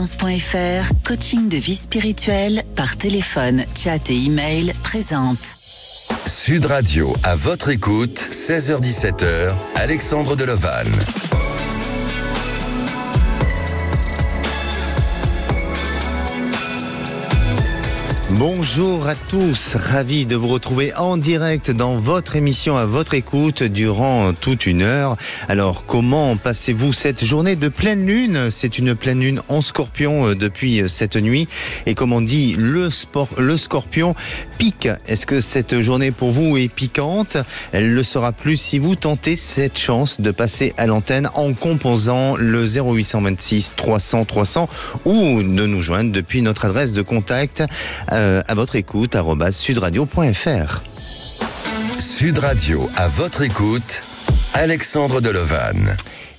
Guidance.fr, coaching de vie spirituelle par téléphone, chat et email présente. Sud Radio, à votre écoute, 16h-17h, Alexandre Delovan. Bonjour à tous, ravi de vous retrouver en direct dans votre émission à votre écoute durant toute une heure. Alors comment passez-vous cette journée de pleine lune? C'est une pleine lune en Scorpion depuis cette nuit et comme on dit, le Scorpion pique. Est-ce que cette journée pour vous est piquante? Elle le sera plus si vous tentez cette chance de passer à l'antenne en composant le 0826 300 300 ou de nous joindre depuis notre adresse de contact à votre écoute @sudradio.fr. Sud Radio, à votre écoute, Alexandre Delovan.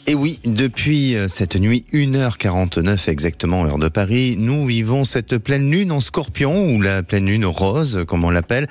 Et oui, depuis cette nuit, 1h49 exactement, heure de Paris, nous vivons cette pleine lune en Scorpion, ou la pleine lune rose, comme on l'appelle.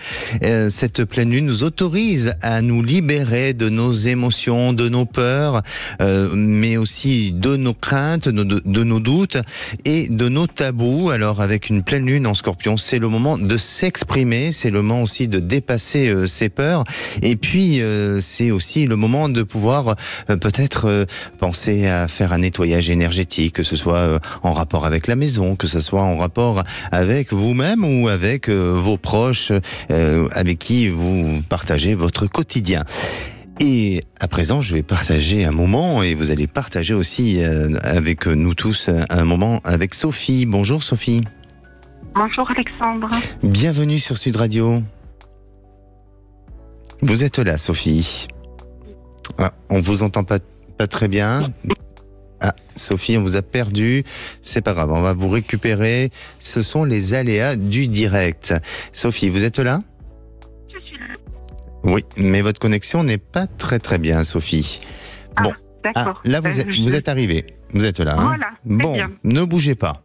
Cette pleine lune nous autorise à nous libérer de nos émotions, de nos peurs, mais aussi de nos craintes, de nos doutes et de nos tabous. Alors avec une pleine lune en Scorpion, c'est le moment de s'exprimer, c'est le moment aussi de dépasser ses peurs. Et puis, c'est aussi le moment de pouvoir peut-être penser à faire un nettoyage énergétique, que ce soit en rapport avec la maison, que ce soit en rapport avec vous-même ou avec vos proches avec qui vous partagez votre quotidien. Et à présent, je vais partager un moment et vous allez partager aussi avec nous tous un moment avec Sophie. Bonjour Sophie. Bonjour Alexandre. Bienvenue sur Sud Radio. Vous êtes là Sophie. Ah, on vous entend pas très bien. Ah, Sophie, on vous a perdu. C'est pas grave, on va vous récupérer. Ce sont les aléas du direct. Sophie, vous êtes là? Je suis là. Oui, mais votre connexion n'est pas très bien, Sophie. Bon, d'accord. Là vous êtes arrivée. Vous êtes là. Hein? Voilà. Bon, bien. Ne bougez pas.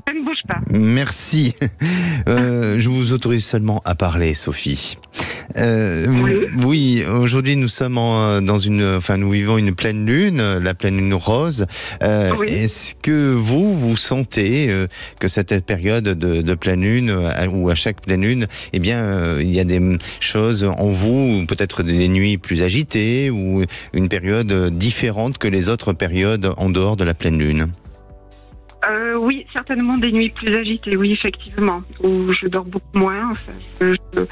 Je ne bouge pas. Merci. Je vous autorise seulement à parler, Sophie. Oui, aujourd'hui nous sommes nous vivons une pleine lune, la pleine lune rose. Oui. Est-ce que vous sentez que cette période de pleine lune, ou à chaque pleine lune, eh bien, il y a des choses en vous, peut-être des nuits plus agitées ou une période différente que les autres périodes en dehors de la pleine lune? Oui, certainement des nuits plus agitées, oui, effectivement, où je dors beaucoup moins. Enfin, je suis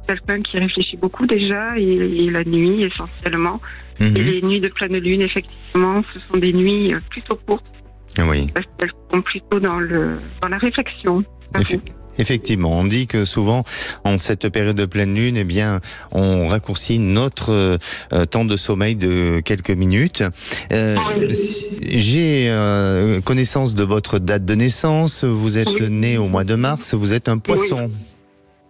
quelqu'un qui réfléchit beaucoup déjà, et la nuit essentiellement. Et les nuits de pleine lune, effectivement, ce sont des nuits plutôt courtes. Oui. Parce qu'elles sont plutôt dans la réflexion. Effectivement, on dit que souvent, en cette période de pleine lune, eh bien, on raccourcit notre temps de sommeil de quelques minutes. J'ai connaissance de votre date de naissance. Vous êtes né au mois de mars. Vous êtes un poisson. Oui.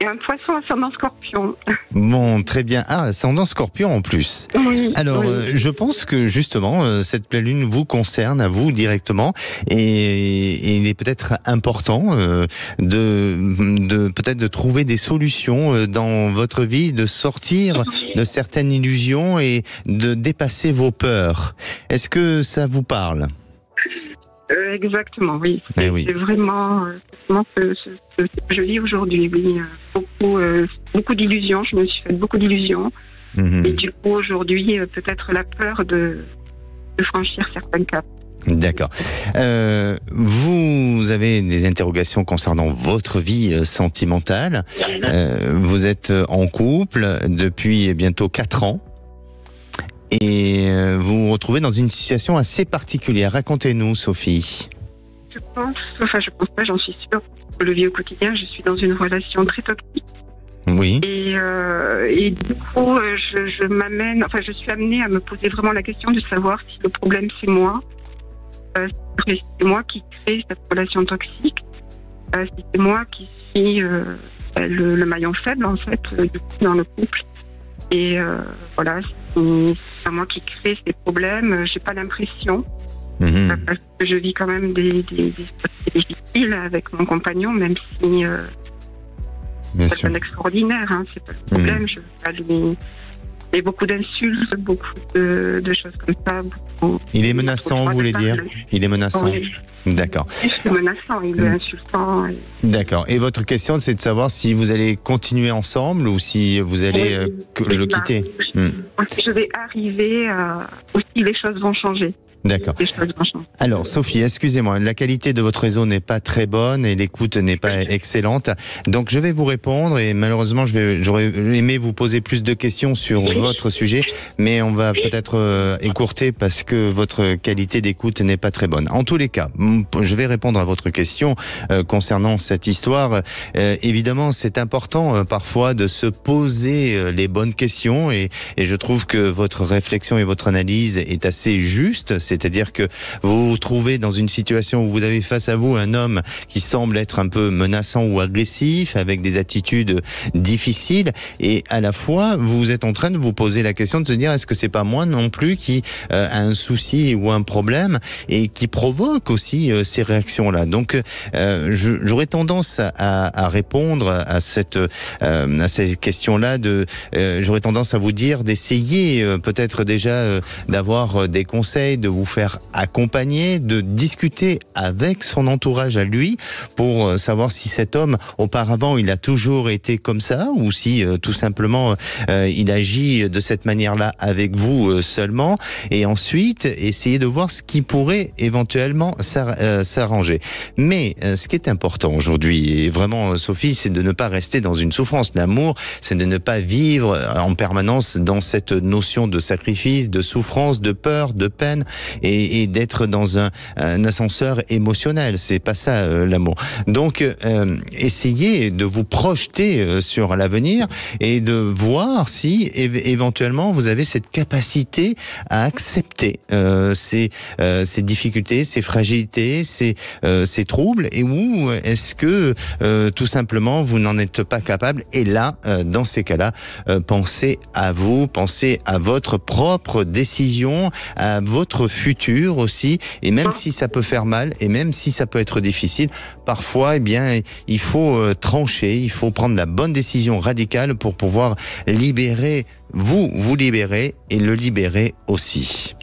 Et un poisson ascendant Scorpion. Bon, très bien. Ah, ascendant Scorpion en plus. Oui. Alors, oui. je pense que justement, cette pleine lune vous concerne à vous directement, et il est peut-être important de trouver des solutions dans votre vie, de sortir de certaines illusions et de dépasser vos peurs. Est-ce que ça vous parle? Exactement, oui. C'est vraiment ce que je vis aujourd'hui. Oui. Beaucoup d'illusions. Je me suis fait beaucoup d'illusions. Et du coup, aujourd'hui, peut-être la peur de franchir certains caps. D'accord. Vous avez des interrogations concernant votre vie sentimentale. Vous êtes en couple depuis bientôt 4 ans. Et vous vous retrouvez dans une situation assez particulière. Racontez-nous, Sophie. Je pense pas, j'en suis sûre. Je le vis au quotidien, je suis dans une relation très toxique. Oui. Et du coup, je suis amenée à me poser vraiment la question de savoir si le problème c'est moi. Si c'est moi qui crée cette relation toxique. Si c'est moi qui suis le maillon faible, en fait, du coup, dans le couple. Et voilà, c'est moi qui crée ces problèmes. J'ai pas l'impression, parce que je vis quand même des situations difficiles avec mon compagnon, même si c'est un extraordinaire, hein, c'est pas le problème. Je veux pas lui. Il y a beaucoup d'insultes, beaucoup de choses comme ça. Il est menaçant, vous voulez dire? Il est menaçant. D'accord. C'est menaçant, il est insultant. D'accord. Et votre question, c'est de savoir si vous allez continuer ensemble ou si vous allez le quitter. Je vais arriver, aussi les choses vont changer. D'accord. Alors, Sophie, excusez-moi, la qualité de votre réseau n'est pas très bonne et l'écoute n'est pas excellente. Donc, je vais vous répondre et malheureusement, j'aurais aimé vous poser plus de questions sur votre sujet, mais on va peut-être écourter parce que votre qualité d'écoute n'est pas très bonne. En tous les cas, je vais répondre à votre question concernant cette histoire. Évidemment, c'est important parfois de se poser les bonnes questions et je trouve que votre réflexion et votre analyse est assez juste. C'est-à-dire que vous vous trouvez dans une situation où vous avez face à vous un homme qui semble être un peu menaçant ou agressif, avec des attitudes difficiles, et à la fois vous êtes en train de vous poser la question de se dire est-ce que c'est pas moi non plus qui a un souci ou un problème et qui provoque aussi ces réactions-là. Donc j'aurais tendance à répondre à ces questions-là. J'aurais tendance à vous dire d'essayer peut-être déjà d'avoir des conseils, de vous faire accompagner, de discuter avec son entourage à lui pour savoir si cet homme, auparavant, il a toujours été comme ça ou si tout simplement il agit de cette manière-là avec vous seulement, et ensuite essayer de voir ce qui pourrait éventuellement s'arranger. Mais ce qui est important aujourd'hui, et vraiment Sophie, c'est de ne pas rester dans une souffrance. L'amour, c'est de ne pas vivre en permanence dans cette notion de sacrifice, de souffrance, de peur, de peine, et d'être dans un ascenseur émotionnel. C'est pas ça l'amour. Donc essayez de vous projeter sur l'avenir et de voir si éventuellement vous avez cette capacité à accepter ces difficultés, ces fragilités, ces troubles, et où est-ce que tout simplement vous n'en êtes pas capable. Et là, dans ces cas-là, pensez à vous, pensez à votre propre décision, à votre futur aussi, et même si ça peut faire mal, et même si ça peut être difficile, parfois, eh bien, il faut trancher, il faut prendre la bonne décision radicale pour pouvoir libérer, vous libérer, et le libérer aussi.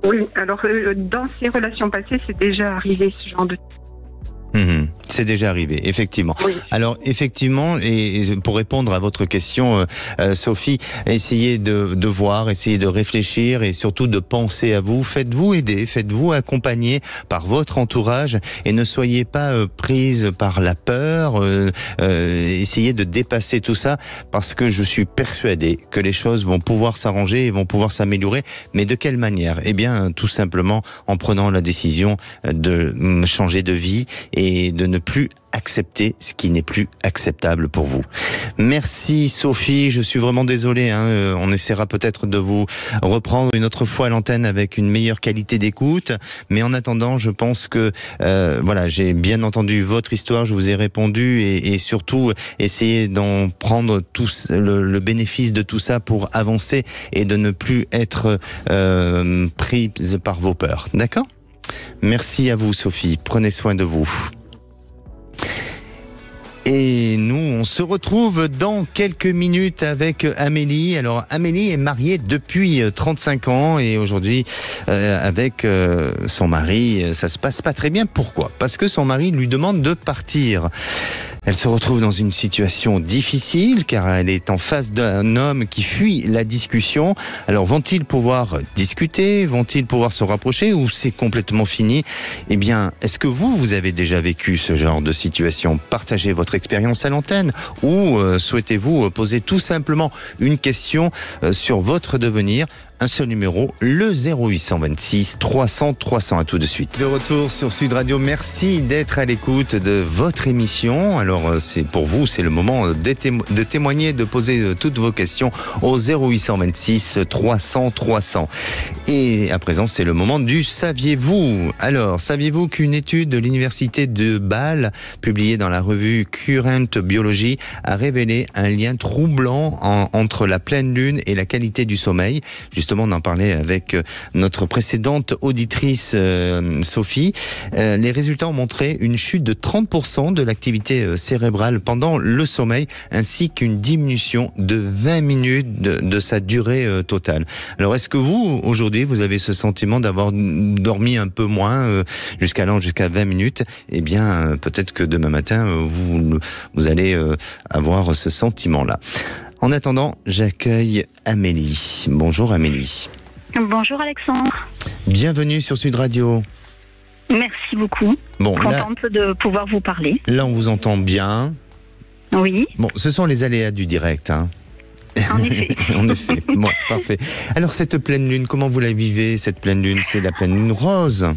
Oui, alors dans ces relations passées, c'est déjà arrivé ce genre de... C'est déjà arrivé, effectivement. Oui. Alors, effectivement, et pour répondre à votre question, Sophie, essayez de voir, essayez de réfléchir et surtout de penser à vous. Faites-vous aider, faites-vous accompagner par votre entourage et ne soyez pas prise par la peur. Essayez de dépasser tout ça parce que je suis persuadé que les choses vont pouvoir s'arranger et vont pouvoir s'améliorer. Mais de quelle manière ? Eh bien, tout simplement en prenant la décision de changer de vie et de ne plus accepter ce qui n'est plus acceptable pour vous. Merci Sophie, je suis vraiment désolé, on essaiera peut-être de vous reprendre une autre fois à l'antenne avec une meilleure qualité d'écoute, mais en attendant, je pense que voilà, j'ai bien entendu votre histoire, je vous ai répondu, et surtout essayer d'en prendre le bénéfice de tout ça pour avancer et de ne plus être prise par vos peurs. D'accord ? Merci à vous Sophie, prenez soin de vous. Et nous, on se retrouve dans quelques minutes avec Amélie. Alors, Amélie est mariée depuis 35 ans et aujourd'hui, avec son mari, ça se passe pas très bien. Pourquoi ? Parce que son mari lui demande de partir. Elle se retrouve dans une situation difficile car elle est en face d'un homme qui fuit la discussion. Alors vont-ils pouvoir discuter ? Vont-ils pouvoir se rapprocher ou c'est complètement fini ? Eh bien, est-ce que vous avez déjà vécu ce genre de situation ? Partagez votre expérience à l'antenne ou souhaitez-vous poser tout simplement une question sur votre devenir ? Un seul numéro, le 0826 300 300. À tout de suite. De retour sur Sud Radio, merci d'être à l'écoute de votre émission. Alors c'est pour vous, c'est le moment de témoigner, de poser toutes vos questions au 0826 300 300. Et à présent, c'est le moment du saviez-vous. Alors, saviez-vous qu'une étude de l'université de Bâle, publiée dans la revue Current Biology, a révélé un lien troublant entre la pleine lune et la qualité du sommeil ? Justement, justement, on en parlait avec notre précédente auditrice Sophie. Les résultats ont montré une chute de 30% de l'activité cérébrale pendant le sommeil, ainsi qu'une diminution de 20 minutes de sa durée totale. Alors, est-ce que vous, aujourd'hui, vous avez ce sentiment d'avoir dormi un peu moins, jusqu'à 20 minutes? Eh bien, peut-être que demain matin, vous allez avoir ce sentiment-là. En attendant, j'accueille Amélie. Bonjour Amélie. Bonjour Alexandre. Bienvenue sur Sud Radio. Merci beaucoup. Bon, contente de pouvoir vous parler. Là, on vous entend bien. Oui. Bon, ce sont les aléas du direct, hein. En effet. En effet. Bon, parfait. Alors, cette pleine lune, comment vous la vivez, cette pleine lune? C'est la pleine lune rose.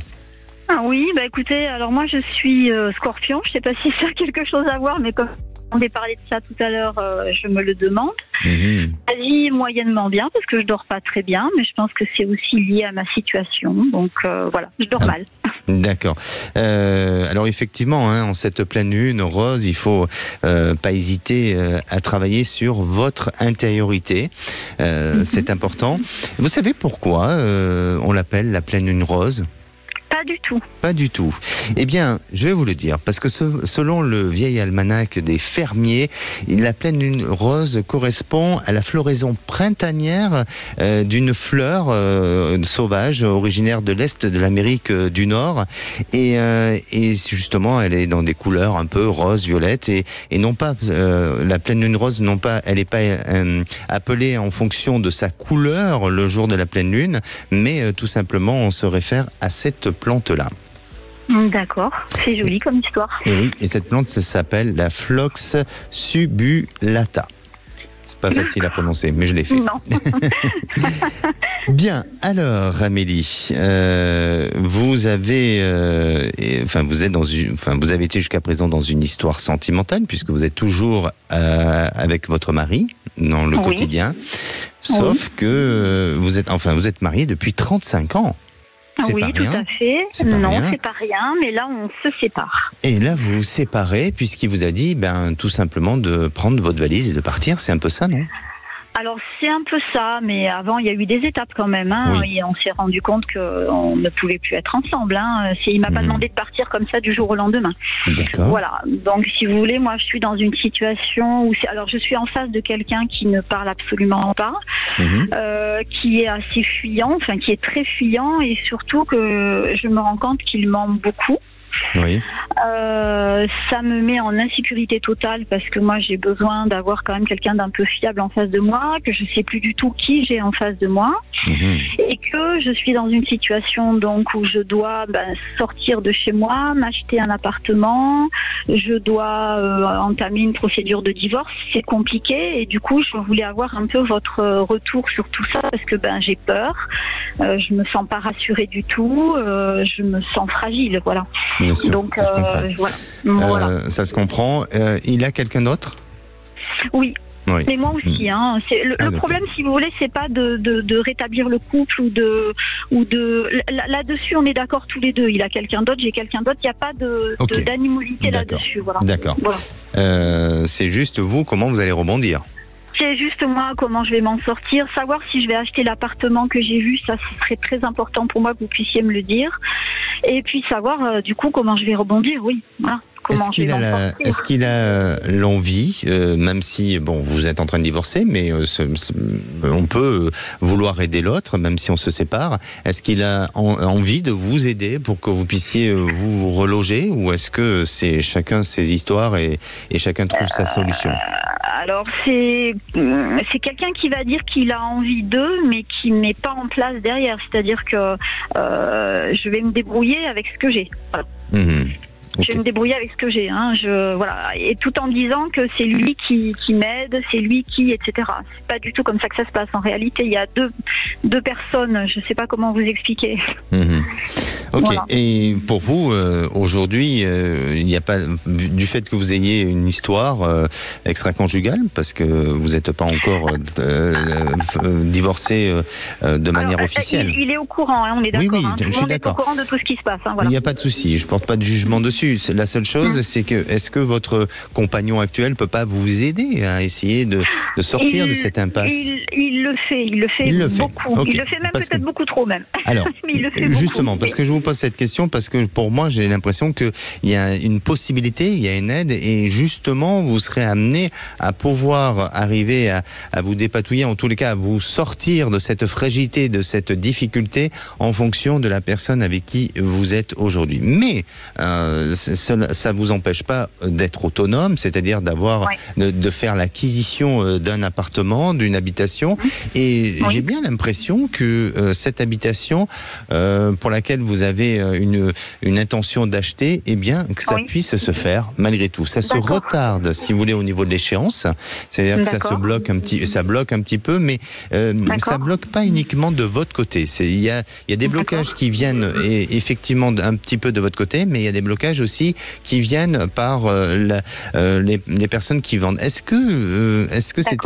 Ah oui, bah écoutez, alors moi je suis Scorpion. Je sais pas si ça a quelque chose à voir, mais comme on avait parlé de ça tout à l'heure, je me le demande. La vie moyennement bien parce que je dors pas très bien, mais je pense que c'est aussi lié à ma situation. Donc voilà, je dors mal. D'accord. Alors effectivement, hein, en cette pleine lune rose, il faut pas hésiter à travailler sur votre intériorité. C'est important. Vous savez pourquoi on l'appelle la pleine lune rose? Pas du tout. Pas du tout. Eh bien, je vais vous le dire, parce que selon le vieil almanach des fermiers, la pleine lune rose correspond à la floraison printanière d'une fleur sauvage originaire de l'Est de l'Amérique du Nord. Et justement, elle est dans des couleurs un peu rose, violette, et non pas, la pleine lune rose, non pas, elle n'est pas appelée en fonction de sa couleur le jour de la pleine lune, mais tout simplement, on se réfère à cette plante-là. D'accord, c'est joli comme histoire. Et oui, et cette plante s'appelle la Phlox subulata. C'est pas facile à prononcer, mais je l'ai fait. Non. Bien, alors Amélie, vous avez, vous avez été jusqu'à présent dans une histoire sentimentale puisque vous êtes toujours avec votre mari dans le quotidien, sauf que vous êtes mariée depuis 35 ans. Oui, tout à fait. Non, c'est pas rien, mais là, on se sépare. Et là, vous vous séparez puisqu'il vous a dit, tout simplement de prendre votre valise et de partir. C'est un peu ça, non ? Alors, c'est un peu ça, mais avant, il y a eu des étapes quand même. Hein, oui. Et on s'est rendu compte qu'on ne pouvait plus être ensemble. Hein. Il m'a pas demandé de partir comme ça du jour au lendemain. D'accord. Voilà. Donc, si vous voulez, moi, je suis dans une situation où... Alors, je suis en face de quelqu'un qui ne parle absolument pas, qui est assez fuyant, qui est très fuyant, et surtout que je me rends compte qu'il ment beaucoup. Oui. Ça me met en insécurité totale parce que moi j'ai besoin d'avoir quand même quelqu'un d'un peu fiable en face de moi, que je sais plus du tout qui j'ai en face de moi, et que je suis dans une situation donc où je dois sortir de chez moi, m'acheter un appartement, je dois entamer une procédure de divorce. C'est compliqué et du coup je voulais avoir un peu votre retour sur tout ça parce que j'ai peur, je me sens pas rassurée du tout, je me sens fragile, voilà. Bien sûr, donc ça se comprend. voilà. Ça se comprend. Il a quelqu'un d'autre ? Oui. Oui. Mais moi aussi, hein. Le problème, si vous voulez, c'est pas de rétablir le couple ou de là-dessus, on est d'accord tous les deux. Il a quelqu'un d'autre, j'ai quelqu'un d'autre. Il n'y a pas d'animosité là-dessus. Voilà. D'accord. Voilà. C'est juste vous, comment vous allez rebondir ? C'est juste moi, comment je vais m'en sortir. Savoir si je vais acheter l'appartement que j'ai vu, ça ce serait très important pour moi que vous puissiez me le dire. Et puis savoir du coup comment je vais rebondir, oui. Voilà. Est-ce qu'il a l'envie, même si vous êtes en train de divorcer, mais on peut vouloir aider l'autre, même si on se sépare. Est-ce qu'il a envie de vous aider pour que vous puissiez vous reloger, ou est-ce que c'est chacun ses histoires et chacun trouve sa solution? Alors c'est quelqu'un qui va dire qu'il a envie d'eux, mais qui ne met pas en place derrière. C'est-à-dire que je vais me débrouiller avec ce que j'ai. Voilà. Okay. Je vais me débrouiller avec ce que j'ai, hein. Voilà, et tout en disant que c'est lui qui m'aide, c'est lui qui, etc. C'est pas du tout comme ça que ça se passe. En réalité, il y a deux personnes. Je sais pas comment vous expliquer. Ok. Voilà. Et pour vous, aujourd'hui, il n'y a pas, du fait que vous ayez une histoire extra-conjugale, parce que vous n'êtes pas encore divorcé de manière officielle. Il est au courant, hein, on est d'accord. Oui, Tout je le suis monde est d'accord. au courant de tout ce qui se passe. Hein, Il voilà. n'y a pas de souci, je porte pas de jugement dessus. La seule chose, c'est que est-ce que votre compagnon actuel peut pas vous aider à essayer de sortir de cette impasse? Il le fait beaucoup. Okay. Il le fait même Parce peut-être beaucoup trop même. Alors, Mais il le fait justement, beaucoup. parce que je vous pose cette question, parce que pour moi, j'ai l'impression qu'il y a une possibilité, il y a une aide, et justement, vous serez amené à pouvoir arriver à vous dépatouiller, en tous les cas, à vous sortir de cette fragilité, de cette difficulté, en fonction de la personne avec qui vous êtes aujourd'hui. Mais ça vous empêche pas d'être autonome, c'est-à-dire d'avoir, de faire l'acquisition d'un appartement, d'une habitation, et j'ai bien l'impression que cette habitation pour laquelle vous avez une intention d'acheter, eh bien que ça puisse se faire malgré tout. Ça se retarde, si vous voulez, au niveau de l'échéance, c'est-à-dire que ça se bloque ça bloque un petit peu, mais ça bloque pas uniquement de votre côté. Il y a des blocages qui viennent effectivement un petit peu de votre côté, mais il y a des blocages aussi qui viennent par les personnes qui vendent. Est-ce que c'est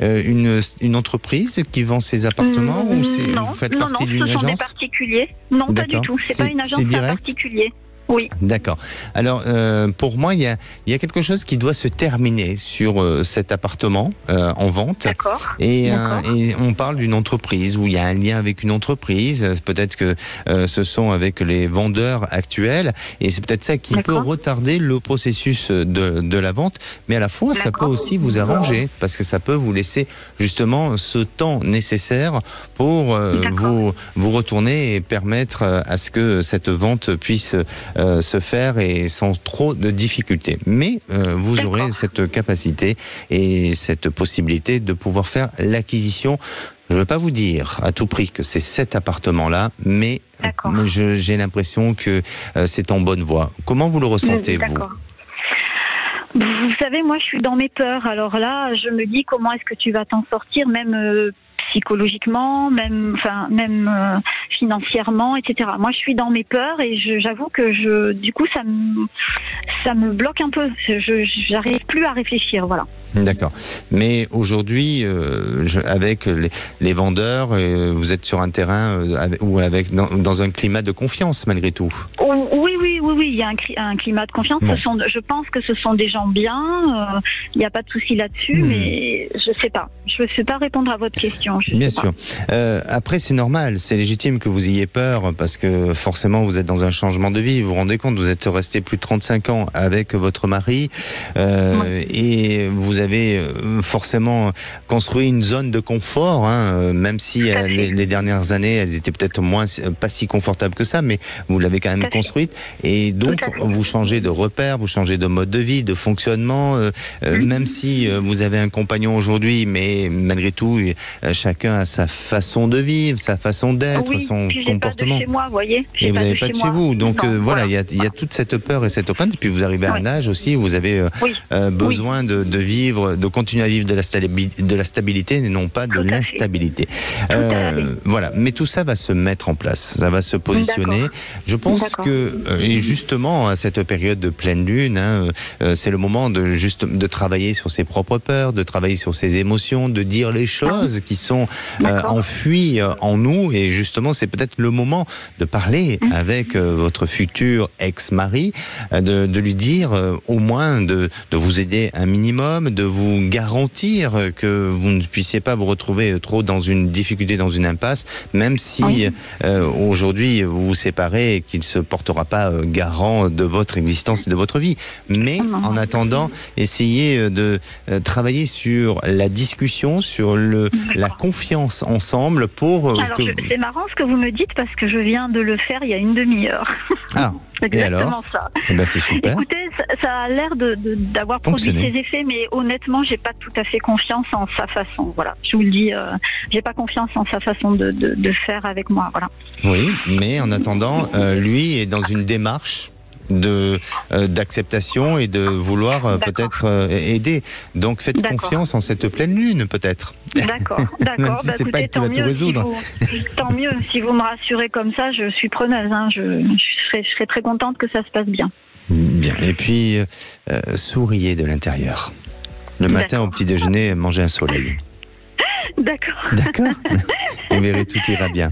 une entreprise qui vend ces appartements ou vous faites partie d'une agence? Non, ce sont des particuliers. Non, pas du tout. C'est pas une agence, c'est un particulier. Oui. D'accord. Alors, pour moi, il y a quelque chose qui doit se terminer sur cet appartement en vente. D'accord. Et on parle d'une entreprise où il y a un lien avec une entreprise. Peut-être que ce sont avec les vendeurs actuels. Et c'est peut-être ça qui peut retarder le processus de la vente. Mais à la fois, ça peut aussi vous arranger parce que ça peut vous laisser justement ce temps nécessaire pour vous retourner et permettre à ce que cette vente puisse se faire et sans trop de difficultés. Mais vous aurez cette capacité et cette possibilité de pouvoir faire l'acquisition. Je ne veux pas vous dire à tout prix que c'est cet appartement-là, mais j'ai l'impression que c'est en bonne voie. Comment vous le ressentez, vous ? Vous savez, moi, je suis dans mes peurs. Alors là, je me dis comment est-ce que tu vas t'en sortir, même psychologiquement, même financièrement, etc. Moi, je suis dans mes peurs et j'avoue que du coup, ça me bloque un peu. J'arrive plus à réfléchir, voilà. D'accord. Mais aujourd'hui, avec les vendeurs, vous êtes sur un terrain ou dans un climat de confiance malgré tout. Oui, il y a un climat de confiance. Bon. Je pense que ce sont des gens bien. Il n'y a pas de souci là-dessus, mais je sais pas. Je ne sais pas répondre à votre question. Bien sûr. Après, c'est normal, c'est légitime que vous ayez peur parce que forcément, vous êtes dans un changement de vie. Vous vous rendez compte, vous êtes resté plus de 35 ans avec votre mari et vous avez forcément construit une zone de confort, même si les dernières années, elles étaient peut-être pas si confortables que ça, mais vous l'avez quand même construite. Et donc, vous changez de repère, vous changez de mode de vie, de fonctionnement, même si vous avez un compagnon aujourd'hui, mais malgré tout, chacun a sa façon de vivre, sa façon d'être, son comportement. Pas de chez moi, voyez. Et vous n'avez pas de chez vous. Donc voilà, il y a toute cette peur et cette crainte. Et puis vous arrivez à un âge aussi où vous avez besoin de vivre, de continuer à vivre de la stabilité et non pas de l'instabilité. Voilà. Mais tout ça va se mettre en place. Ça va se positionner. Je pense que, et justement, à cette période de pleine lune, c'est le moment de travailler sur ses propres peurs, de travailler sur ses émotions, de dire les choses qui sont enfouies en nous. Et justement, c'est peut-être le moment de parler avec votre futur ex-mari, de lui dire au moins de vous aider un minimum, de vous garantir que vous ne puissiez pas vous retrouver trop dans une difficulté, dans une impasse, même si aujourd'hui vous vous séparez et qu'il ne se portera pas garant de votre existence et de votre vie. Mais en attendant, essayez de travailler sur la discussion, sur la confiance ensemble pour... Alors, c'est marrant ce que vous me dites parce que je viens de le faire il y a une demi-heure. Ah, exactement ça. Eh ben, c'est super. Écoutez, ça a l'air d'avoir produit ses effets, mais honnêtement, j'ai pas tout à fait confiance en sa façon. Voilà, je vous le dis, j'ai pas confiance en sa façon de faire avec moi. Voilà. Oui, mais en attendant, lui est dans une démarche d'acceptation et de vouloir peut-être aider. Donc faites confiance en cette pleine lune, peut-être. D'accord. Même si c'est pas elle qui va tout résoudre. Tant mieux, si vous me rassurez comme ça, je suis preneuse. Hein. Je serais très contente que ça se passe bien. Bien. Et puis, souriez de l'intérieur. Le matin, au petit déjeuner, mangez un soleil. D'accord. Vous verrez, tout ira bien.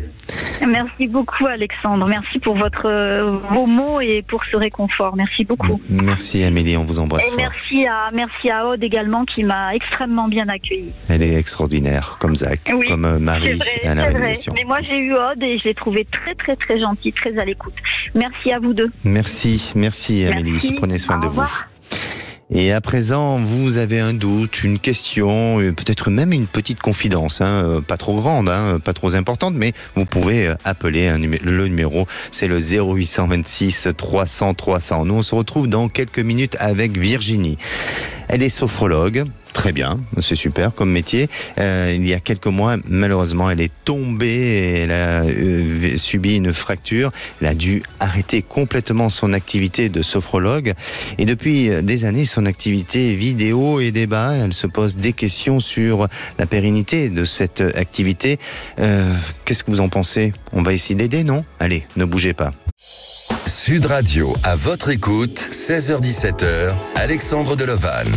Merci beaucoup, Alexandre. Merci pour vos mots et pour ce réconfort. Merci beaucoup. Merci, Amélie. On vous embrasse et fort. Merci à Aude également, qui m'a extrêmement bien accueillie. Elle est extraordinaire, comme Zach, comme Marie à la réalisation. Mais moi, j'ai eu Aude et je l'ai trouvée très, très, très gentille, très à l'écoute. Merci à vous deux. Merci, Amélie. Merci. Prenez soin de vous. Revoir. Et à présent, vous avez un doute, une question, peut-être même une petite confidence, pas trop grande, pas trop importante, mais vous pouvez appeler le numéro, c'est le 0826 300 300. Nous, on se retrouve dans quelques minutes avec Virginie. Elle est sophrologue. Très bien, c'est super comme métier. Il y a quelques mois, malheureusement, elle est tombée, elle a subi une fracture. Elle a dû arrêter complètement son activité de sophrologue. Et depuis des années, son activité vidéo et débat, elle se pose des questions sur la pérennité de cette activité. Qu'est-ce que vous en pensez? On va essayer d'aider, non? Allez, ne bougez pas. Sud Radio, à votre écoute, 16h-17h, Alexandre Delevanne.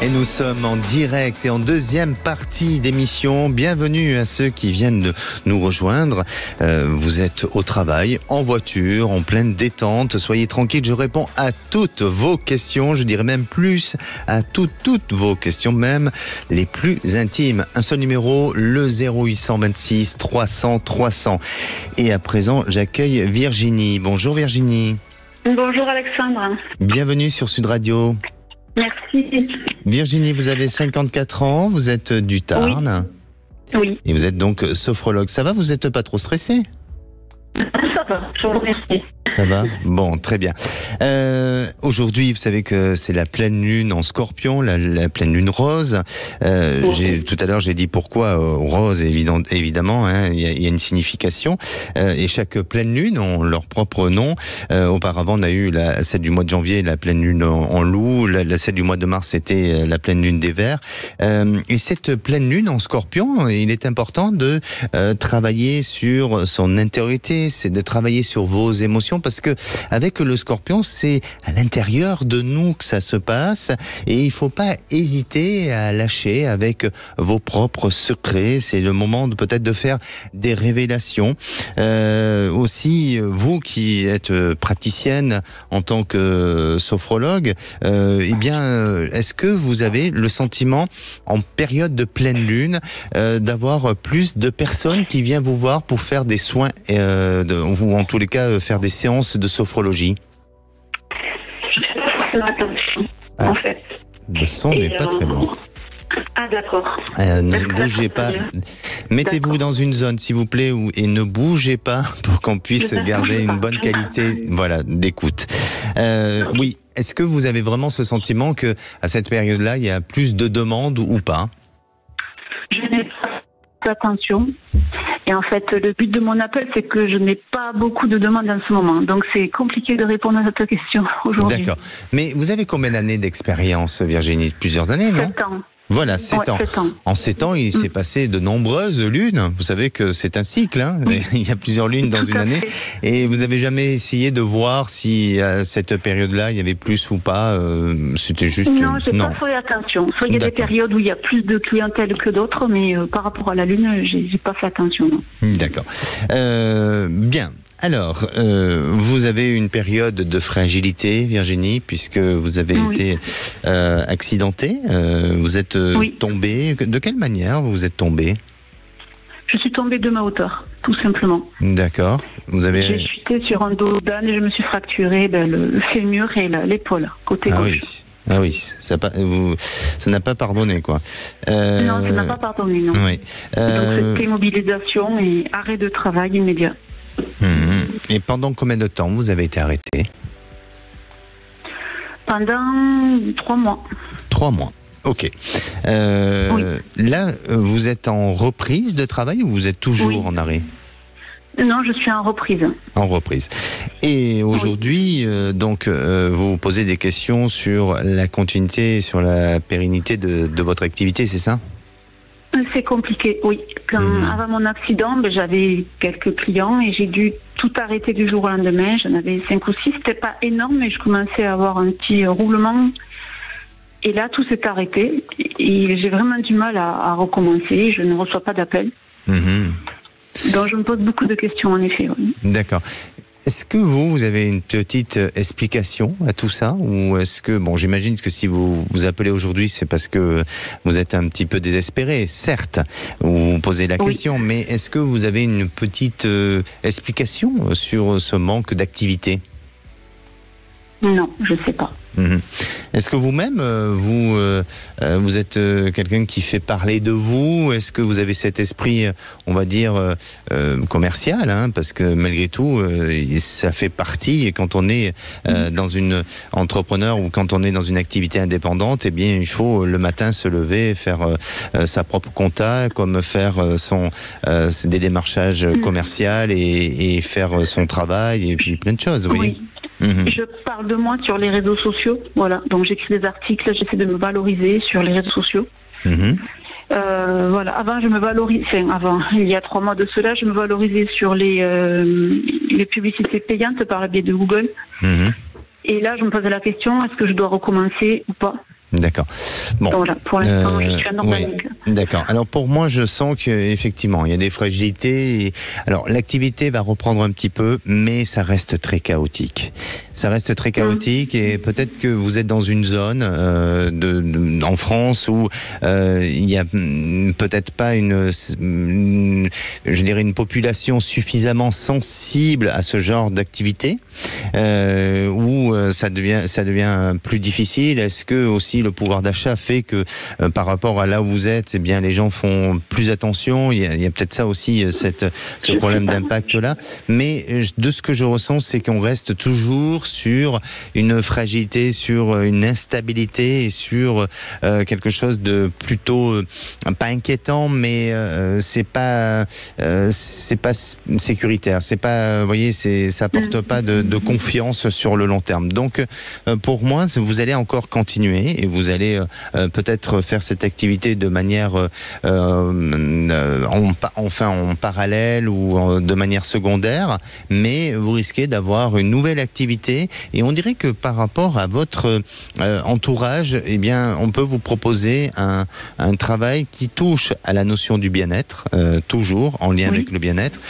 Et nous sommes en direct et en deuxième partie d'émission. Bienvenue à ceux qui viennent de nous rejoindre. Vous êtes au travail, en voiture, en pleine détente. Soyez tranquille, je réponds à toutes vos questions. Je dirais même plus à toutes vos questions, même les plus intimes. Un seul numéro, le 0826 300 300. Et à présent, j'accueille Virginie. Bonjour Virginie. Bonjour Alexandre. Bienvenue sur Sud Radio. Merci. Virginie, vous avez 54 ans, vous êtes du Tarn. Oui. Et vous êtes donc sophrologue. Ça va, vous n'êtes pas trop stressé? Ça va, je vous remercie. Ça va? Bon, très bien. Aujourd'hui, vous savez que c'est la pleine lune en Scorpion, la pleine lune rose. Tout à l'heure, j'ai dit pourquoi rose, évidemment. Il y a une signification. Et chaque pleine lune ont leur propre nom. Auparavant, on a eu celle du mois de janvier, la pleine lune en loup. Celle du mois de mars, c'était la pleine lune des vers. Et cette pleine lune en Scorpion, il est important de travailler sur son intériorité, c'est de travailler sur vos émotions, parce que avec le Scorpion, c'est à l'intérieur de nous que ça se passe, et il faut pas hésiter à lâcher avec vos propres secrets. C'est le moment peut-être de faire des révélations. Aussi, vous qui êtes praticienne en tant que sophrologue, est-ce que vous avez le sentiment, en période de pleine lune, d'avoir plus de personnes qui viennent vous voir pour faire des soins, ou en tous les cas faire des séances de sophrologie? Je fais pas forcément attention, en fait. Le son n'est pas très bon. Ah, d'accord. Ne bougez pas. Mettez-vous dans une zone, s'il vous plaît, et ne bougez pas pour qu'on puisse garder une bonne qualité, d'écoute. Oui. Est-ce que vous avez vraiment ce sentiment que à cette période-là, il y a plus de demandes ou pas? Je n'ai pas fait attention. Et en fait, le but de mon appel, c'est que je n'ai pas beaucoup de demandes en ce moment. Donc, c'est compliqué de répondre à cette question aujourd'hui. D'accord. Mais vous avez combien d'années d'expérience, Virginie? Plusieurs années, non? 7 ans. Voilà, 7 ans. 7 ans. En 7 ans, il s'est passé de nombreuses lunes. Vous savez que c'est un cycle, Il y a plusieurs lunes dans une année. Et vous avez jamais essayé de voir si à cette période-là, il y avait plus ou pas? C'était juste... Non, j'ai pas fait attention. Soit il y a des périodes où il y a plus de clientèle que d'autres, mais par rapport à la lune, j'ai pas fait attention. Non. D'accord. Bien. Alors, vous avez une période de fragilité, Virginie, puisque vous avez été accidentée. Vous êtes tombée. De quelle manière vous êtes tombée? Je suis tombée de ma hauteur, tout simplement. D'accord. J'ai chuté sur un dos d'âne et je me suis fracturé le fémur et l'épaule, côté gauche. Ah oui, ça n'a pas pardonné, quoi. Non, ça n'a pas pardonné, non. Oui. Donc c'était immobilisation et arrêt de travail immédiat. Et pendant combien de temps vous avez été arrêté? Pendant 3 mois. 3 mois, ok. Là, vous êtes en reprise de travail ou vous êtes toujours en arrêt? Non, je suis en reprise. En reprise. Et aujourd'hui, vous vous posez des questions sur la continuité, sur la pérennité de votre activité, c'est ça? C'est compliqué, oui. Avant mon accident, j'avais quelques clients et j'ai dû tout arrêter du jour au lendemain. J'en avais 5 ou 6. C'était pas énorme, mais je commençais à avoir un petit roulement. Et là, tout s'est arrêté. Et j'ai vraiment du mal à recommencer. Je ne reçois pas d'appel. Donc, je me pose beaucoup de questions, en effet. Oui. D'accord. Est-ce que vous avez une petite explication à tout ça? Ou est-ce que, j'imagine que si vous vous appelez aujourd'hui, c'est parce que vous êtes un petit peu désespéré, certes, vous vous posez la question, mais est-ce que vous avez une petite explication sur ce manque d'activité? Non, je ne sais pas. Est-ce que vous-même, vous êtes quelqu'un qui fait parler de vous? Est-ce que vous avez cet esprit, on va dire, commercial, parce que malgré tout, ça fait partie, et quand on est dans une entrepreneur ou quand on est dans une activité indépendante, eh bien, il faut le matin se lever, faire sa propre compta, comme faire des démarchages commerciaux et faire son travail, et puis plein de choses, oui. Je parle de moi sur les réseaux sociaux, voilà. Donc j'écris des articles, j'essaie de me valoriser sur les réseaux sociaux. Voilà. Avant, je me valorisais. Avant, il y a 3 mois de cela, je me valorisais sur les publicités payantes par le biais de Google. Et là, je me posais la question, est-ce que je dois recommencer ou pas? D'accord. Bon. Donc voilà, pour l'instant, je suis anormalique. Oui. D'accord. Alors pour moi, je sens qu'effectivement, il y a des fragilités. Alors l'activité va reprendre un petit peu, mais ça reste très chaotique. Ça reste très chaotique et peut-être que vous êtes dans une zone en France où il y a peut-être pas une population suffisamment sensible à ce genre d'activité, où ça devient plus difficile. Est-ce que aussi le pouvoir d'achat fait que par rapport à là où vous êtes, eh bien les gens font plus attention. Il y a peut-être ça aussi, ce problème d'impact là. Mais de ce que je ressens, c'est qu'on reste toujours sur une fragilité, sur une instabilité et sur quelque chose de plutôt pas inquiétant, mais c'est pas sécuritaire. C'est pas, vous voyez, ça apporte pas de confiance sur le long terme. Donc pour moi, vous allez encore continuer et vous allez peut-être faire cette activité de manière en parallèle ou de manière secondaire, mais vous risquez d'avoir une nouvelle activité. Et on dirait que par rapport à votre entourage, eh bien, on peut vous proposer un travail qui touche à la notion du bien-être, toujours en lien avec le bien-être,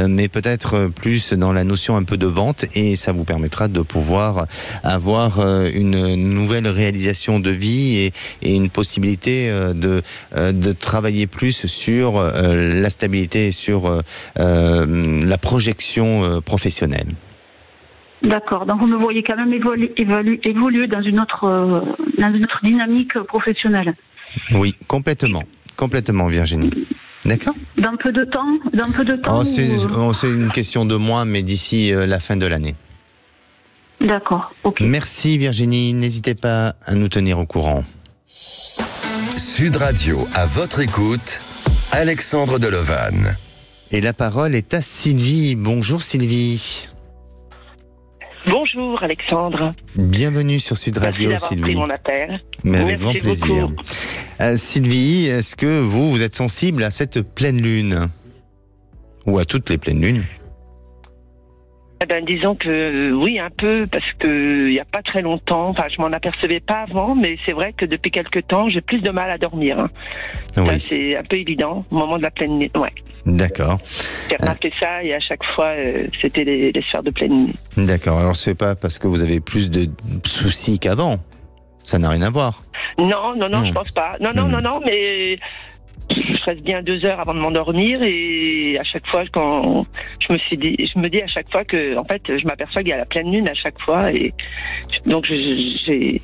mais peut-être plus dans la notion un peu de vente, et ça vous permettra de pouvoir avoir une nouvelle réalisation de vie et une possibilité de travailler plus sur la stabilité et sur la projection professionnelle. D'accord, donc vous me voyez quand même évoluer dans une autre dynamique professionnelle. Oui, complètement, Virginie. D'accord. Dans peu de temps. C'est une question de mois, mais d'ici la fin de l'année. D'accord, ok. Merci Virginie, n'hésitez pas à nous tenir au courant. Sud Radio, à votre écoute, Alexandre Delovan. Et la parole est à Sylvie. Bonjour Sylvie. Bonjour Alexandre. Bienvenue sur Sud Radio. Merci d'avoir pris mon appel. Mais avec grand plaisir. Sylvie, est-ce que vous êtes sensible à cette pleine lune? Ou à toutes les pleines lunes? Disons que oui, un peu, parce que il n'y a pas très longtemps, je m'en apercevais pas avant, mais c'est vrai que depuis quelque temps, j'ai plus de mal à dormir. Oui. Ça, c'est un peu évident, au moment de la pleine lune. Ouais. D'accord. J'ai remarqué ça et à chaque fois, c'était les sphères de pleine lune. D'accord. Alors, c'est pas parce que vous avez plus de soucis qu'avant. Ça n'a rien à voir. Non, je pense pas. Non, mais je reste bien 2 heures avant de m'endormir et à chaque fois, quand je me dis à chaque fois que, en fait, je m'aperçois qu'il y a la pleine lune à chaque fois et donc je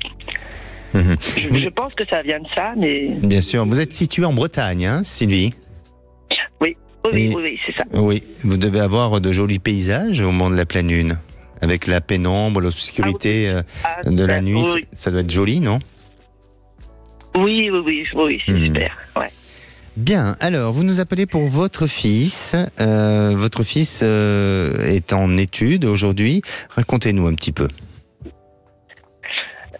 pense que ça vient de ça, mais... Bien sûr. Vous êtes situé en Bretagne, Sylvie? Oui, c'est ça. Oui, vous devez avoir de jolis paysages au moment de la pleine lune, avec la pénombre, l'obscurité de la nuit. Ça doit être joli, non? Oui, c'est super, ouais. Bien, alors vous nous appelez pour votre fils. Votre fils est en études aujourd'hui. Racontez-nous un petit peu.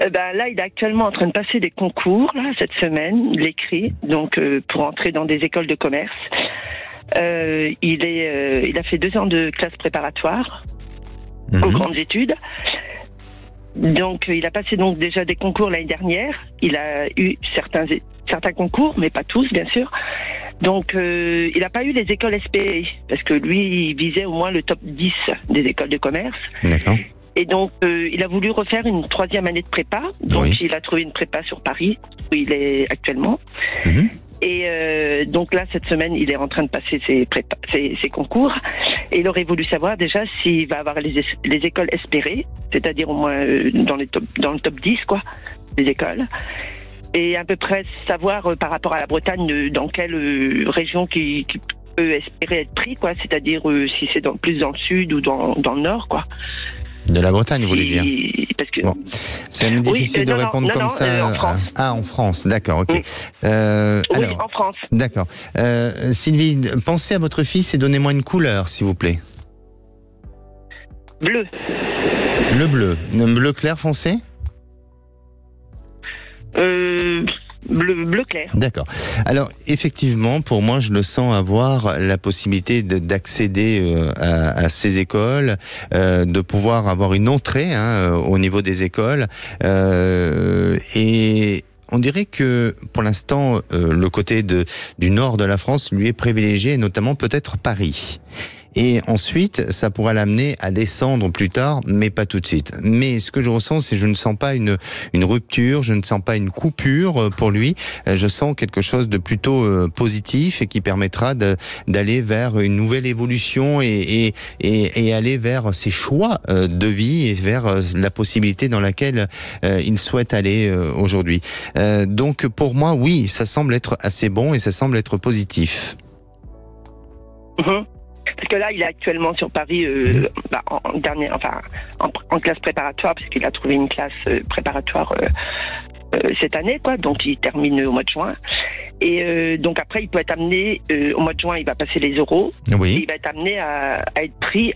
Là, il est actuellement en train de passer des concours là, cette semaine, l'écrit, donc pour entrer dans des écoles de commerce. Il a fait 2 ans de classe préparatoire aux grandes études. Donc, il a passé donc déjà des concours l'année dernière. Il a eu certains concours, mais pas tous, bien sûr. Donc, il n'a pas eu les écoles espérées, parce que lui, il visait au moins le top 10 des écoles de commerce. D'accord. Et donc, il a voulu refaire une 3e année de prépa. Donc, il a trouvé une prépa sur Paris, où il est actuellement. Et donc là, cette semaine, il est en train de passer ses concours. Et il aurait voulu savoir déjà s'il va avoir les écoles espérées, c'est-à-dire au moins dans le top 10, quoi, des écoles. Et à peu près savoir par rapport à la Bretagne, dans quelle région qui peut espérer être pris, quoi. C'est-à-dire si c'est plus dans le sud ou dans le nord, quoi. De la Bretagne, vous voulez dire? Parce que... Bon. C'est difficile de répondre comme ça. En France. En France, d'accord, ok. Oui, alors, en France. D'accord. Sylvie, pensez à votre fils et donnez-moi une couleur, s'il vous plaît. Bleu. Le bleu. Un bleu clair foncé? Bleu clair. D'accord. Alors, effectivement, pour moi, je le sens avoir la possibilité d'accéder à ces écoles, de pouvoir avoir une entrée au niveau des écoles. Et on dirait que, pour l'instant, le côté du nord de la France lui est privilégié, et notamment peut-être Paris. Et ensuite, ça pourra l'amener à descendre plus tard, mais pas tout de suite. Mais ce que je ressens, c'est que je ne sens pas une rupture, je ne sens pas une coupure pour lui. Je sens quelque chose de plutôt positif et qui permettra d'aller vers une nouvelle évolution et aller vers ses choix de vie et vers la possibilité dans laquelle il souhaite aller aujourd'hui. Donc pour moi, oui, ça semble être assez bon et ça semble être positif. Parce que là, il est actuellement sur Paris en classe préparatoire, puisqu'il a trouvé une classe préparatoire cette année, quoi. Donc, il termine au mois de juin. Et donc après, il peut être amené au mois de juin, il va passer les oraux. Oui. Et il va être amené à être pris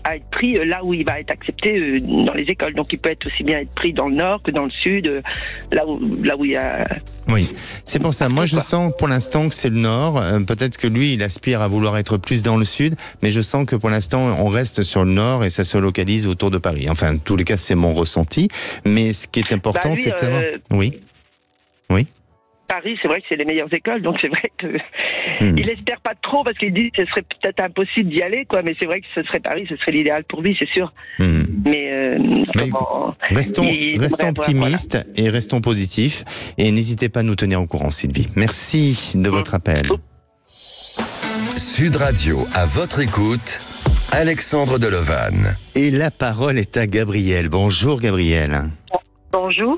là où il va être accepté dans les écoles. Donc, il peut être aussi bien être pris dans le nord que dans le sud, là où il y a. Oui, c'est pour ça. Moi, je sens pour l'instant que c'est le nord. Peut-être que lui, il aspire à vouloir être plus dans le sud, mais je sens que pour l'instant, on reste sur le nord et ça se localise autour de Paris. Enfin, en tous les cas, c'est mon ressenti. Mais ce qui est important, c'est de savoir. Oui. Paris, c'est vrai que c'est les meilleures écoles, donc c'est vrai que il espère pas trop parce qu'il dit que ce serait peut-être impossible d'y aller, quoi. Mais c'est vrai que ce serait Paris, ce serait l'idéal pour lui, c'est sûr. Mais restons optimistes et restons positifs et n'hésitez pas à nous tenir au courant, Sylvie. Merci de votre appel. Sud Radio, à votre écoute, Alexandre Delevanne. Et la parole est à Gabriel. Bonjour Gabriel. Bonjour.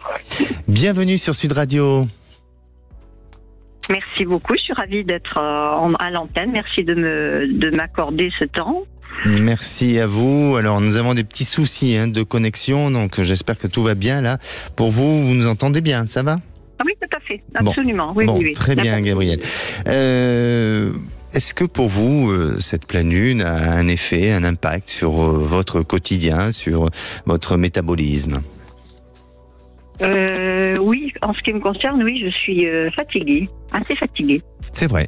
Bienvenue sur Sud Radio. Merci beaucoup, je suis ravie d'être à l'antenne. Merci de m'accorder ce temps. Merci à vous. Alors, nous avons des petits soucis de connexion, donc j'espère que tout va bien là. Pour vous, vous nous entendez bien, ça va? Oui, tout à fait, absolument. Oui, oui. Très bien, Gabriel. Est-ce que pour vous, cette pleine lune a un effet, un impact sur votre quotidien, sur votre métabolisme? Oui, en ce qui me concerne, oui, je suis fatiguée, assez fatiguée. C'est vrai.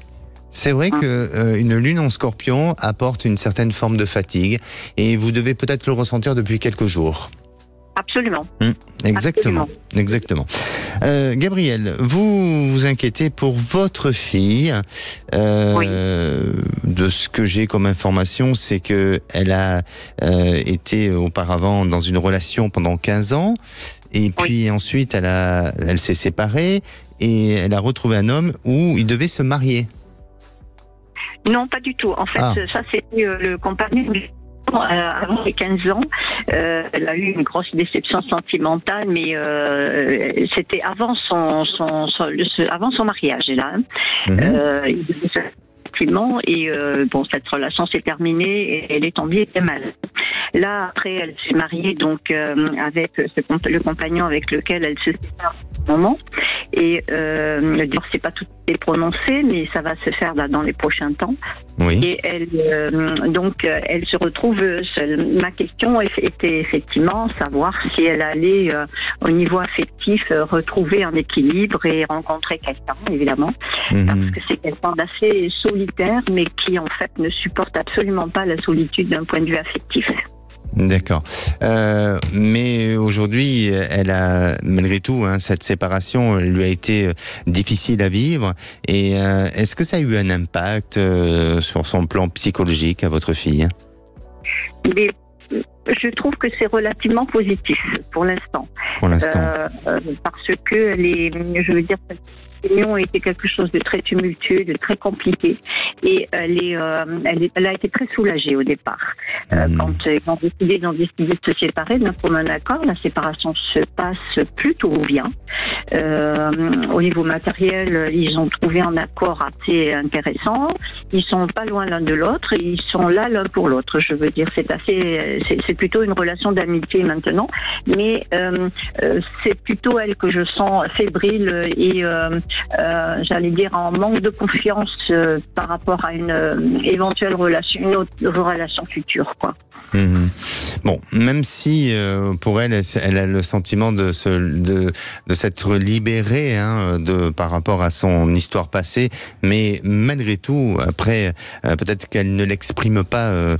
C'est vrai que une lune en Scorpion apporte une certaine forme de fatigue et vous devez peut-être le ressentir depuis quelques jours. Absolument. Exactement. Gabriel, vous vous inquiétez pour votre fille. Oui. De ce que j'ai comme information, c'est que elle a été auparavant dans une relation pendant 15 ans. Et puis ensuite, elle s'est séparée et elle a retrouvé un homme où il devait se marier. Non, pas du tout. En fait, ça c'était le compagnon. Avant les 15 ans, elle a eu une grosse déception sentimentale, mais c'était avant avant son mariage, là. Et cette relation s'est terminée et elle est tombée très mal. Là, après, elle s'est mariée donc avec le compagnon avec lequel elle se sépare en ce moment. Et le divorce n'est pas tout à fait prononcé, mais ça va se faire là, dans les prochains temps. Oui. Et elle se retrouve seule. Ma question était effectivement savoir si elle allait, au niveau affectif, retrouver un équilibre et rencontrer quelqu'un, évidemment, parce que c'est quelqu'un d'assez solitaire, mais qui en fait ne supporte absolument pas la solitude d'un point de vue affectif. D'accord. Mais aujourd'hui, elle a, malgré tout, cette séparation lui a été difficile à vivre. Et est-ce que ça a eu un impact sur son plan psychologique à votre fille ? Mais je trouve que c'est relativement positif pour l'instant. Pour l'instant. Parce que cette réunion était quelque chose de très tumultueux, de très compliqué. Et elle a été très soulagée au départ. Quand ils ont décidé de se séparer d'un commun accord, la séparation se passe plutôt bien. Au niveau matériel, ils ont trouvé un accord assez intéressant. Ils sont pas loin l'un de l'autre et ils sont là l'un pour l'autre. Je veux dire, c'est plutôt une relation d'amitié maintenant. Mais c'est plutôt elle que je sens fébrile et j'allais dire en manque de confiance par rapport à une éventuelle relation, une autre relation future, quoi. Bon, même si pour elle a le sentiment de s'être libérée par rapport à son histoire passée, mais malgré tout, après, peut-être qu'elle ne l'exprime pas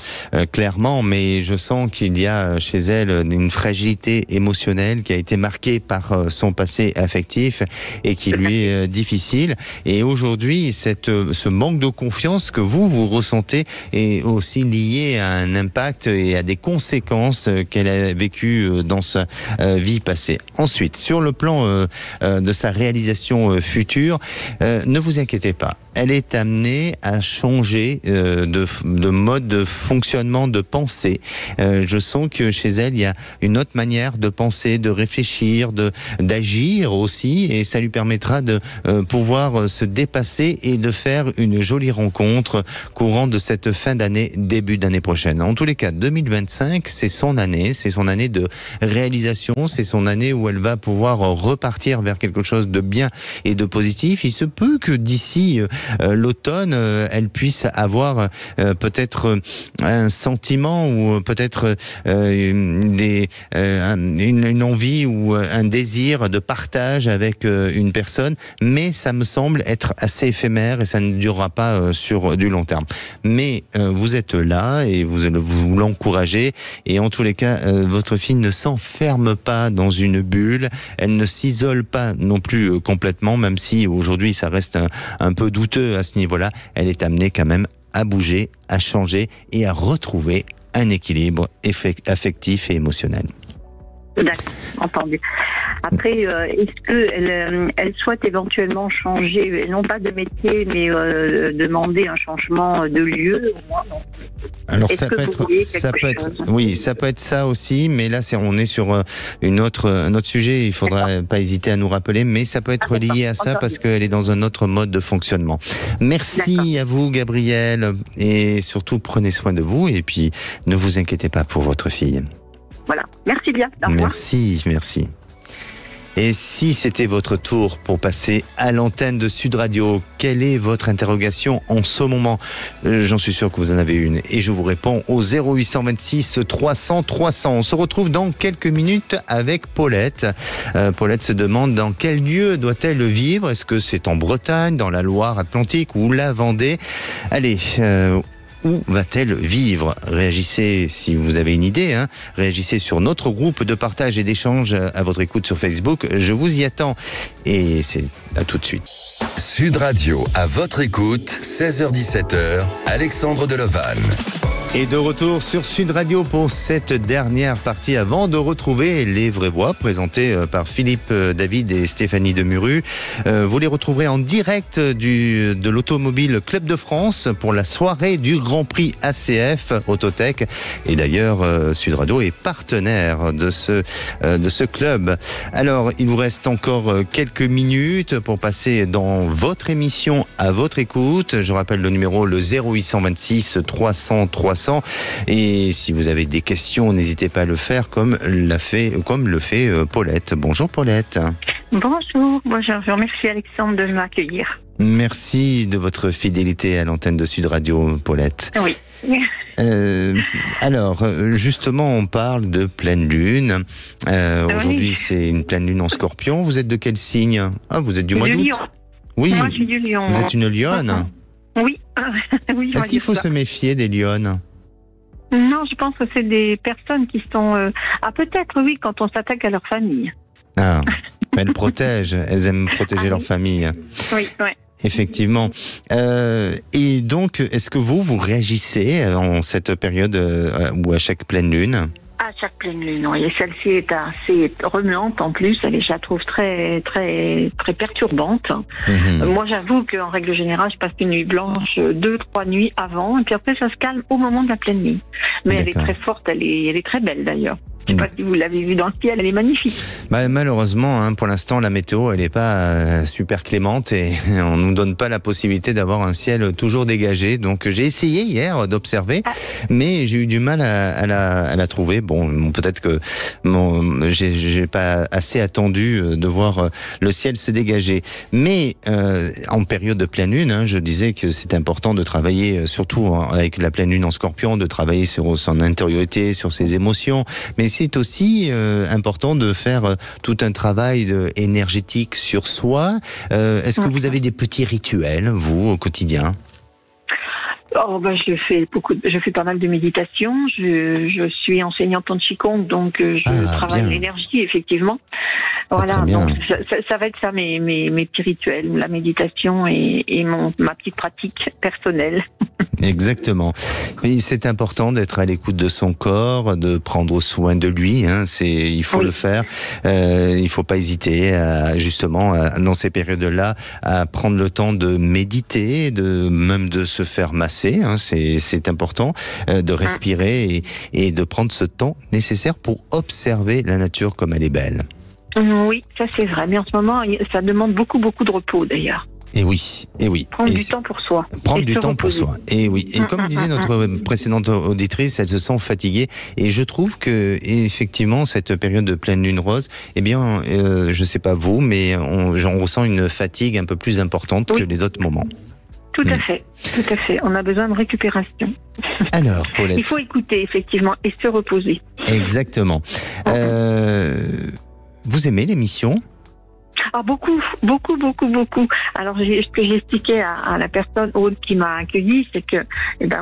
clairement, mais je sens qu'il y a chez elle une fragilité émotionnelle qui a été marquée par son passé affectif et qui lui est difficile. Et aujourd'hui, ce manque de confiance que vous ressentez est aussi lié à un impact et à des conséquences qu'elle a vécues dans sa vie passée. Ensuite, sur le plan de sa réalisation future, ne vous inquiétez pas. Elle est amenée à changer de mode de fonctionnement, de pensée. Je sens que chez elle, il y a une autre manière de penser, de réfléchir, d'agir aussi, et ça lui permettra de pouvoir se dépasser et de faire une jolie rencontre courant de cette fin d'année, début d'année prochaine. En tous les cas, 2025, c'est son année de réalisation, c'est son année où elle va pouvoir repartir vers quelque chose de bien et de positif. Il se peut que d'ici l'automne, elle puisse avoir peut-être un sentiment ou peut-être une envie ou un désir de partage avec une personne, mais ça me semble être assez éphémère et ça ne durera pas sur du long terme. Mais vous êtes là et vous l'encouragez, et en tous les cas, votre fille ne s'enferme pas dans une bulle, elle ne s'isole pas non plus complètement, même si aujourd'hui ça reste un peu douteux à ce niveau-là. Elle est amenée quand même à bouger, à changer et à retrouver un équilibre affectif et émotionnel. D'accord, entendu. Après, est-ce qu'elle souhaite éventuellement changer, non pas de métier, mais demander un changement de lieu au moins, non? Alors ça peut être ça aussi, mais là on est sur un autre sujet. Il faudra pas hésiter à nous rappeler, mais ça peut être lié à ça parce qu'elle est dans un autre mode de fonctionnement. Merci à vous, Gabrielle, et surtout prenez soin de vous et puis ne vous inquiétez pas pour votre fille. Voilà, merci bien. Au revoir. Merci. Et si c'était votre tour pour passer à l'antenne de Sud Radio, quelle est votre interrogation en ce moment ? J'en suis sûr que vous en avez une et je vous réponds au 0826 300 300. On se retrouve dans quelques minutes avec Paulette. Paulette se demande dans quel lieu doit-elle vivre ? Est-ce que c'est en Bretagne, dans la Loire-Atlantique ou la Vendée ? Allez, où va-t-elle vivre ? Réagissez si vous avez une idée, réagissez sur notre groupe de partage et d'échange à votre écoute sur Facebook. Je vous y attends et c'est à tout de suite. Sud Radio, à votre écoute, 16h-17h, Alexandre Delevanne. Et de retour sur Sud Radio pour cette dernière partie avant de retrouver les vraies voix présentées par Philippe David et Stéphanie Demuru. Vous les retrouverez en direct de l'Automobile Club de France pour la soirée du Grand Prix ACF Autotech. Et d'ailleurs, Sud Radio est partenaire de ce club. Alors, il vous reste encore quelques minutes pour passer dans votre émission à votre écoute. Je rappelle le numéro, le 0826 300 300. Et si vous avez des questions, n'hésitez pas à le faire comme le fait Paulette. Bonjour Paulette. Bonjour, je remercie Alexandre de m'accueillir. Merci de votre fidélité à l'antenne de Sud Radio, Paulette. Oui. Alors, justement, on parle de pleine lune. Aujourd'hui, c'est une pleine lune en Scorpion. Vous êtes de quel signe? Ah, vous êtes du mois d'août. Oui. Moi, je suis du Lion. Vous êtes une lionne? Oui. Oui. Est-ce qu'il faut se méfier des lionnes? Non, je pense que c'est des personnes qui sont... peut-être, oui, quand on s'attaque à leur famille. Ah, elles protègent, elles aiment protéger leur famille. Oui, oui. Effectivement. Et donc, est-ce que vous réagissez en cette période ou à chaque pleine lune? À chaque pleine lune, oui. Et celle-ci est assez remuante en plus. Je la trouve très, très, très perturbante. Moi, j'avoue qu'en règle générale, je passe une nuit blanche 2-3 nuits avant. Et puis après, ça se calme au moment de la pleine nuit. Mais elle est très forte, elle est très belle d'ailleurs. Je ne sais pas si vous l'avez vue dans le ciel, elle est magnifique. Malheureusement, pour l'instant, la météo, elle n'est pas super clémente et on nous donne pas la possibilité d'avoir un ciel toujours dégagé. Donc, j'ai essayé hier d'observer, mais j'ai eu du mal à la trouver. Bon, peut-être que j'ai pas assez attendu de voir le ciel se dégager. Mais en période de pleine lune, je disais que c'est important de travailler, surtout avec la pleine lune en Scorpion, de travailler sur son intériorité, sur ses émotions, mais c'est aussi important de faire tout un travail énergétique sur soi. Est-ce que vous avez des petits rituels, vous, au quotidien? Je fais pas mal de méditation. Je suis enseignante en Qigong, donc je travaille l'énergie, effectivement. Voilà, donc ça va être ça, mes petits rituels, la méditation et ma petite pratique personnelle. Exactement. Et c'est important d'être à l'écoute de son corps, de prendre soin de lui. Il faut le faire. Il faut pas hésiter, dans ces périodes-là, à prendre le temps de méditer, même de se faire masser. C'est important de respirer et de prendre ce temps nécessaire pour observer la nature comme elle est belle. Oui, ça c'est vrai. Mais en ce moment, ça demande beaucoup de repos d'ailleurs. Et oui. Prendre du temps pour soi. Prendre du temps pour soi. Et oui. Et comme disait notre précédente auditrice, elle se sent fatiguée. Et je trouve que, effectivement, cette période de pleine lune rose, je sais pas vous, mais j'en ressens une fatigue un peu plus importante que les autres moments. Tout à fait. On a besoin de récupération. Alors, Paulette. Il faut écouter, effectivement, et se reposer. Exactement. Vous aimez l'émission ? Beaucoup. Alors, ce que j'expliquais à la personne qui m'a accueillie, c'est que,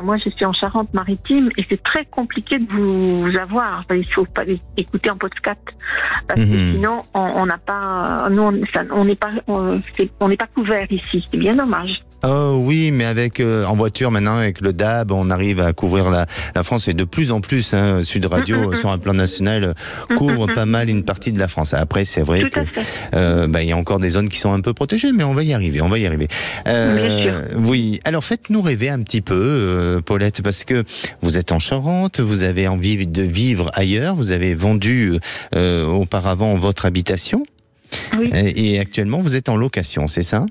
moi, je suis en Charente-Maritime et c'est très compliqué de vous avoir. Il faut pas écouter en podcast parce que sinon, on n'a pas, on n'est pas couvert ici. C'est bien dommage. Oh oui, mais en voiture maintenant, avec le DAB, on arrive à couvrir la France et de plus en plus, Sud Radio sur un plan national couvre pas mal une partie de la France. Après, c'est vrai que il y a encore des zones qui sont un peu protégées, mais on va y arriver. Bien sûr. Oui. Alors faites-nous rêver un petit peu, Paulette, parce que vous êtes en Charente, vous avez envie de vivre ailleurs, vous avez vendu auparavant votre habitation, et actuellement vous êtes en location, c'est ça ?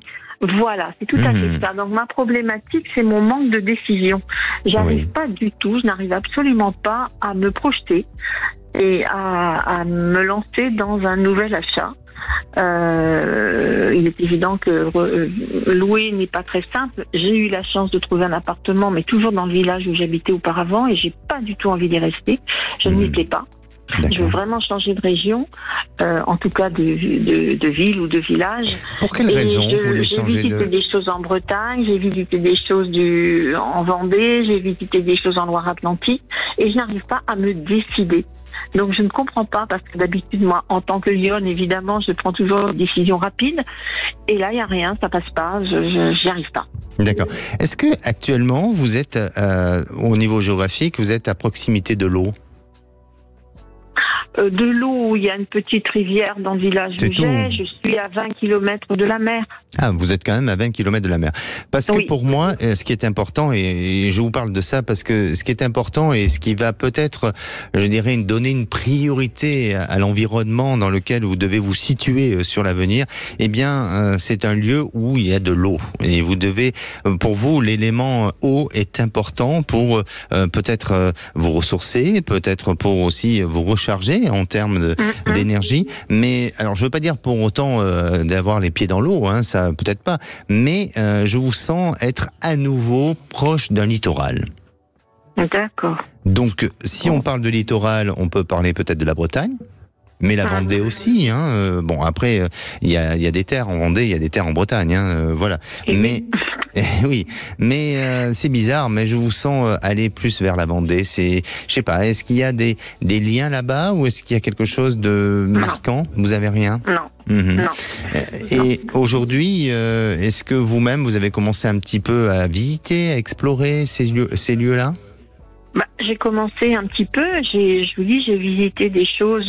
Voilà, c'est tout à fait ça. Donc ma problématique, c'est mon manque de décision. J'arrive pas du tout, je n'arrive absolument pas à me projeter et à me lancer dans un nouvel achat. Il est évident que louer n'est pas très simple. J'ai eu la chance de trouver un appartement, mais toujours dans le village où j'habitais auparavant, et j'ai pas du tout envie d'y rester. Je ne m'y plais pas. D'accord. Je veux vraiment changer de région, en tout cas de ville ou de village. Pour quelle raison vous voulez changer J'ai visité des choses en Bretagne, j'ai visité des choses en Vendée, j'ai visité des choses en Loire-Atlantique, et je n'arrive pas à me décider. Donc je ne comprends pas, parce que d'habitude, moi, en tant que lionne, évidemment, je prends toujours des décisions rapides, et là, il n'y a rien, ça passe pas, j'y arrive pas. D'accord. Est-ce que actuellement, vous êtes, au niveau géographique, vous êtes à proximité de l'eau ? De l'eau, où il y a une petite rivière dans le village où je suis à 20 km de la mer. Ah, vous êtes quand même à 20 km de la mer. Parce que pour moi, ce qui est important, et je vous parle de ça parce que ce qui est important et ce qui va peut-être, je dirais, donner une priorité à l'environnement dans lequel vous devez vous situer sur l'avenir, c'est un lieu où il y a de l'eau. Et vous devez, pour vous, l'élément eau est important pour peut-être vous ressourcer, peut-être pour aussi vous recharger. chargé en termes d'énergie. Mais alors, je veux pas dire pour autant d'avoir les pieds dans l'eau, hein, ça peut-être pas. Mais je vous sens être à nouveau proche d'un littoral. D'accord. Donc, si on parle de littoral, on peut parler peut-être de la Bretagne. Mais la Vendée aussi, hein. Bon, après, il y a des terres en Vendée, il y a des terres en Bretagne, hein, voilà. Mais oui, mais c'est bizarre, mais je vous sens aller plus vers la Vendée. Je sais pas, est-ce qu'il y a des liens là-bas ou est-ce qu'il y a quelque chose de marquant? Vous avez rien? Non. Non. Et aujourd'hui, est-ce que vous-même, vous avez commencé un petit peu à visiter, à explorer ces lieux-là? J'ai commencé un petit peu, je vous dis, j'ai visité des choses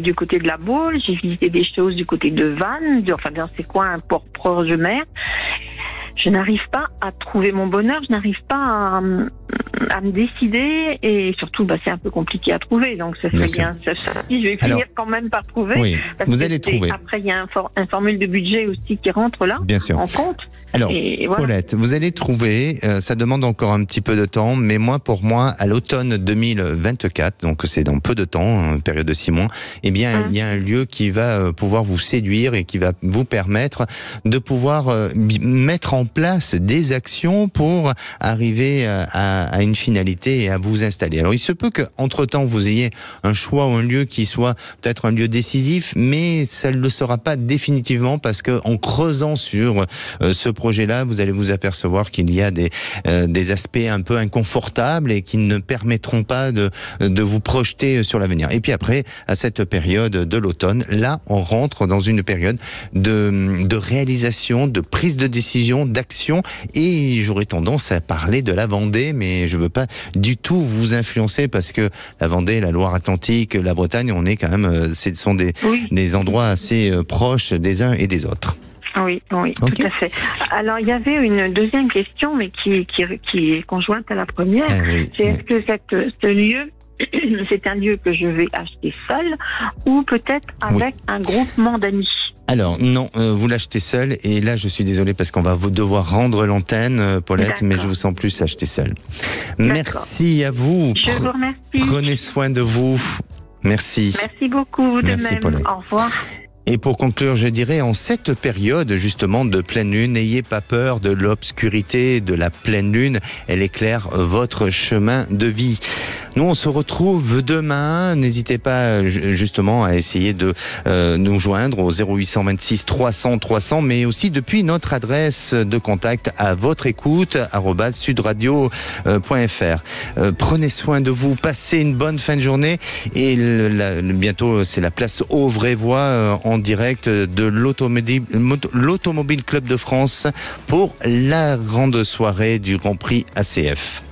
du côté de la Baule, j'ai visité des choses du côté de Vannes, dans ces coins un port proche de mer. Je n'arrive pas à trouver mon bonheur, je n'arrive pas à me décider et surtout c'est un peu compliqué à trouver, donc ça serait bien. Je vais finir quand même par trouver. Oui, vous allez trouver. Après, il y a un formule de budget aussi qui rentre là, en compte. Alors, voilà. Paulette, vous allez trouver, ça demande encore un petit peu de temps, mais pour moi, à l'automne 2024, donc c'est dans peu de temps, une période de 6 mois, il y a un lieu qui va pouvoir vous séduire et qui va vous permettre de pouvoir mettre en place des actions pour arriver à une finalité et à vous installer. Alors, il se peut qu'entre-temps, vous ayez un choix ou un lieu qui soit peut-être un lieu décisif, mais ça ne le sera pas définitivement parce qu'en creusant sur ce projet-là, vous allez vous apercevoir qu'il y a des aspects un peu inconfortables et qui ne permettront pas de vous projeter sur l'avenir. Et puis après, à cette période de l'automne, là, on rentre dans une période de réalisation, de prise de décision, d'action, et j'aurais tendance à parler de la Vendée, mais je veux pas du tout vous influencer parce que la Vendée, la Loire-Atlantique, la Bretagne, on est quand même, ce sont des endroits assez proches des uns et des autres. Oui, tout à fait. Alors, il y avait une deuxième question, mais qui est conjointe à la première. C'est est-ce que ce lieu, c'est un lieu que je vais acheter seul ou peut-être avec un groupement d'amis? Alors non, vous l'achetez seul et là je suis désolé parce qu'on va devoir rendre l'antenne, Paulette, mais je vous sens plus acheter seul. Merci à vous. Je vous remercie. Prenez soin de vous. Merci. Merci beaucoup. De Merci, même. Paulette. Au revoir. Et pour conclure, je dirais, en cette période justement de pleine lune, n'ayez pas peur de l'obscurité de la pleine lune. Elle éclaire votre chemin de vie. Nous, on se retrouve demain. N'hésitez pas justement à essayer de nous joindre au 0826 300 300, mais aussi depuis notre adresse de contact à votre écoute @sudradio.fr. Prenez soin de vous, passez une bonne fin de journée et bientôt c'est la place Auvray-Voix en direct de l'Automobile Club de France pour la grande soirée du Grand Prix ACF.